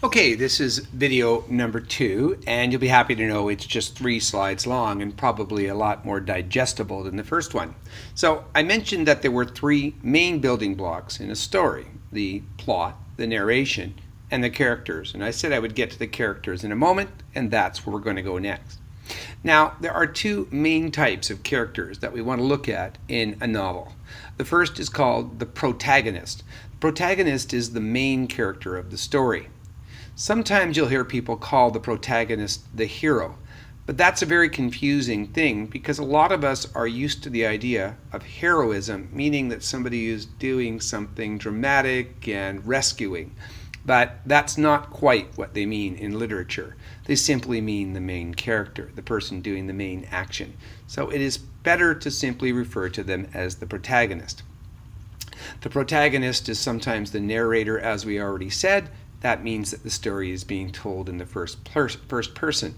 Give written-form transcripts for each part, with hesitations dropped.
Okay, this is video number 2, and you'll be happy to know it's just 3 slides long and probably a lot more digestible than the first one. So I mentioned that there were 3 main building blocks in a story: the plot, the narration, and the characters. And I said I would get to the characters in a moment, and that's where we're going to go next. Now, there are 2 main types of characters that we want to look at in a novel. The first is called the protagonist. The protagonist is the main character of the story. Sometimes you'll hear people call the protagonist the hero, but that's a very confusing thing because a lot of us are used to the idea of heroism, meaning that somebody is doing something dramatic and rescuing. But that's not quite what they mean in literature. They simply mean the main character, the person doing the main action. So it is better to simply refer to them as the protagonist. The protagonist is sometimes the narrator, as we already said. That means that the story is being told in the first person.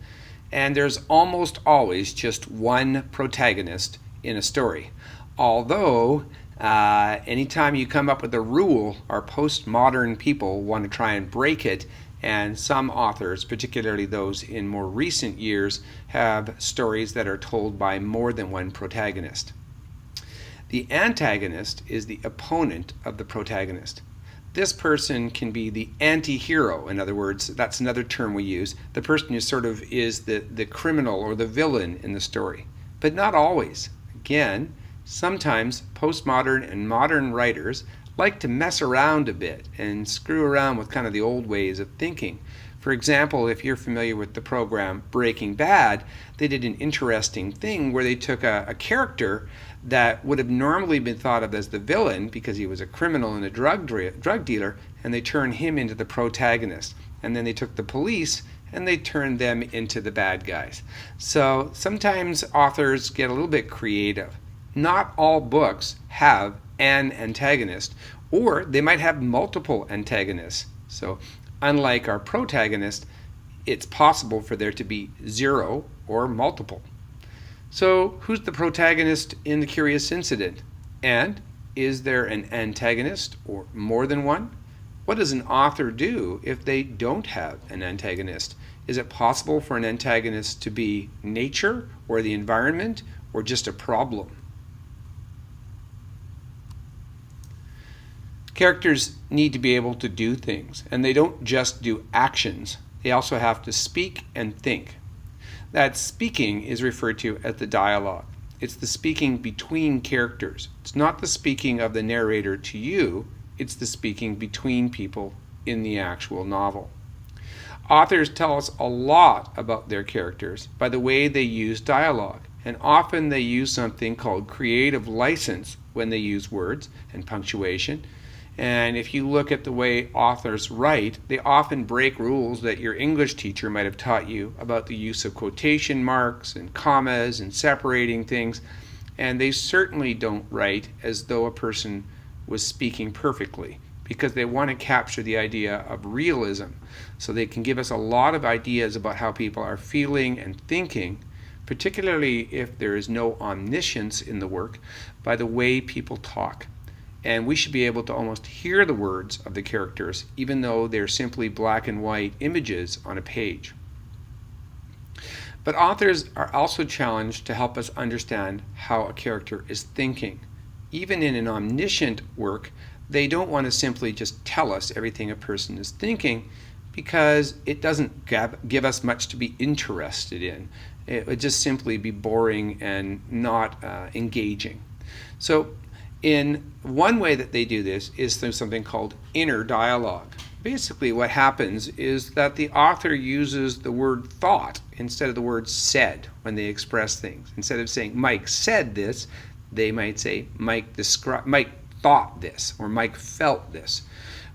And there's almost always just one protagonist in a story. Although, anytime you come up with a rule, our postmodern people want to try and break it, and some authors, particularly those in more recent years, have stories that are told by more than one protagonist. The antagonist is the opponent of the protagonist. This person can be the anti-hero. In other words, that's another term we use. The person who sort of is the criminal or the villain in the story. But not always. Again, sometimes postmodern and modern writers like to mess around a bit and screw around with kind of the old ways of thinking. For example, if you're familiar with the program Breaking Bad, they did an interesting thing where they took a character that would have normally been thought of as the villain because he was a criminal and a drug dealer, and they turned him into the protagonist. And then they took the police and they turned them into the bad guys. So sometimes authors get a little bit creative. Not all books have an antagonist, or they might have multiple antagonists. So unlike our protagonist, it's possible for there to be 0 or multiple. So who's the protagonist in The Curious Incident? And is there an antagonist or more than one? What does an author do if they don't have an antagonist? Is it possible for an antagonist to be nature or the environment or just a problem? Characters need to be able to do things, and they don't just do actions. They also have to speak and think. That speaking is referred to as the dialogue. It's the speaking between characters. It's not the speaking of the narrator to you, it's the speaking between people in the actual novel. Authors tell us a lot about their characters by the way they use dialogue, and often they use something called creative license when they use words and punctuation. And if you look at the way authors write, they often break rules that your English teacher might have taught you about the use of quotation marks and commas and separating things. And they certainly don't write as though a person was speaking perfectly, because they want to capture the idea of realism. So they can give us a lot of ideas about how people are feeling and thinking, particularly if there is no omniscience in the work, by the way people talk. And we should be able to almost hear the words of the characters, even though they're simply black and white images on a page. But authors are also challenged to help us understand how a character is thinking. Even in an omniscient work, they don't want to simply just tell us everything a person is thinking, because it doesn't give us much to be interested in. It would just simply be boring and not engaging. So in one way that they do this is through something called inner dialogue. Basically what happens is that the author uses the word thought instead of the word said when they express things. Instead of saying Mike said this, they might say Mike thought this, or Mike felt this.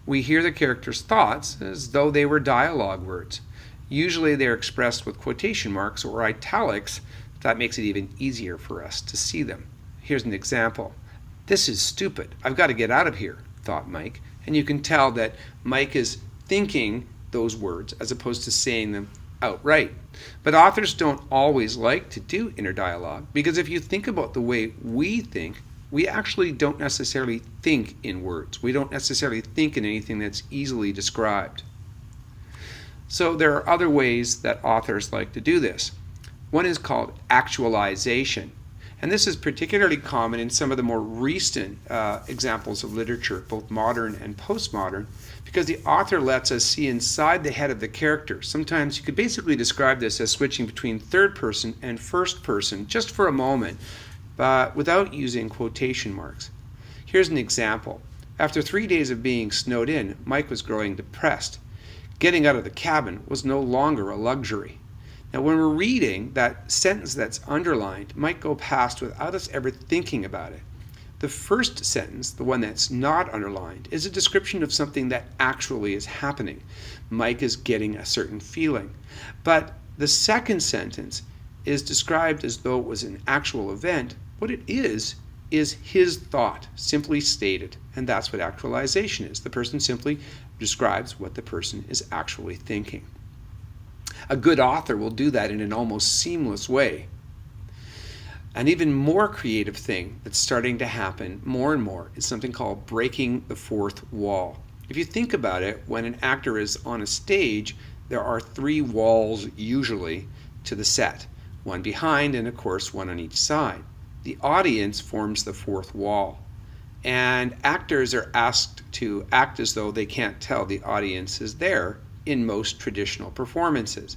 We hear the character's thoughts as though they were dialogue words. Usually they're expressed with quotation marks or italics. That makes it even easier for us to see them. Here's an example. "This is stupid. I've got to get out of here," thought Mike. And you can tell that Mike is thinking those words as opposed to saying them outright. But authors don't always like to do inner dialogue, because if you think about the way we think, we actually don't necessarily think in words. We don't necessarily think in anything that's easily described. So there are other ways that authors like to do this. One is called actualization. And this is particularly common in some of the more recent examples of literature, both modern and postmodern, because the author lets us see inside the head of the character. Sometimes you could basically describe this as switching between third person and first person just for a moment, but without using quotation marks. Here's an example. After 3 days of being snowed in, Mike was growing depressed. Getting out of the cabin was no longer a luxury. Now, when we're reading, that sentence that's underlined might go past without us ever thinking about it. The first sentence, the one that's not underlined, is a description of something that actually is happening. Mike is getting a certain feeling. But the second sentence is described as though it was an actual event. What it is his thought, simply stated. And that's what actualization is. The person simply describes what the person is actually thinking. A good author will do that in an almost seamless way. An even more creative thing that's starting to happen more and more is something called breaking the fourth wall. If you think about it, when an actor is on a stage, there are 3 walls usually to the set, one behind and of course one on each side. The audience forms the fourth wall, and actors are asked to act as though they can't tell the audience is there in most traditional performances.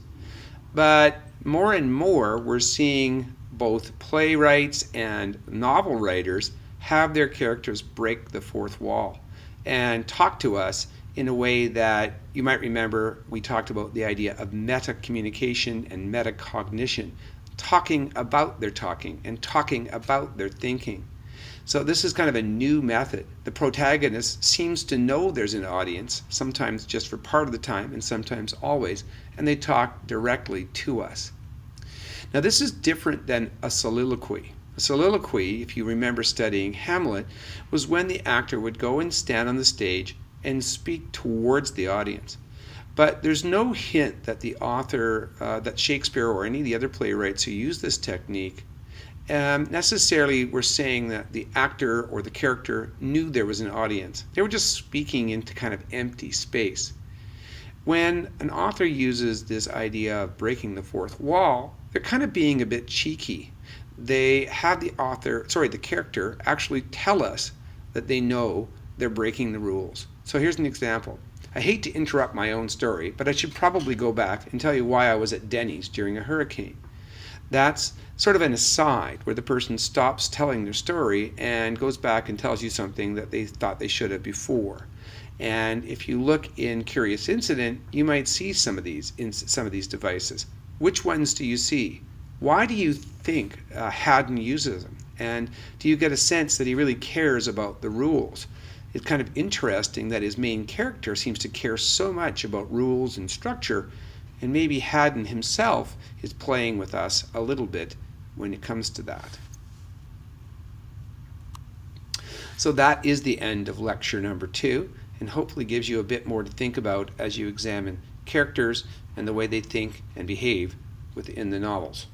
But more and more we're seeing both playwrights and novel writers have their characters break the fourth wall and talk to us in a way that you might remember we talked about the idea of meta-communication and metacognition, talking about their talking and talking about their thinking. So this is kind of a new method. The protagonist seems to know there's an audience, sometimes just for part of the time and sometimes always, and they talk directly to us. Now this is different than a soliloquy. A soliloquy, if you remember studying Hamlet, was when the actor would go and stand on the stage and speak towards the audience. But there's no hint that the author, that Shakespeare or any of the other playwrights who use this technique necessarily were saying that the actor or the character knew there was an audience. They were just speaking into kind of empty space. When an author uses this idea of breaking the fourth wall, they're kind of being a bit cheeky. They have the character actually tell us that they know they're breaking the rules. So here's an example. I hate to interrupt my own story, but I should probably go back and tell you why I was at Denny's during a hurricane. That's sort of an aside where the person stops telling their story and goes back and tells you something that they thought they should have before. And if you look in Curious Incident, you might see some of these devices. Which ones do you see? Why do you think Haddon uses them? And do you get a sense that he really cares about the rules? It's kind of interesting that his main character seems to care so much about rules and structure, and maybe Haddon himself is playing with us a little bit when it comes to that. So that is the end of lecture number 2, and hopefully gives you a bit more to think about as you examine characters and the way they think and behave within the novels.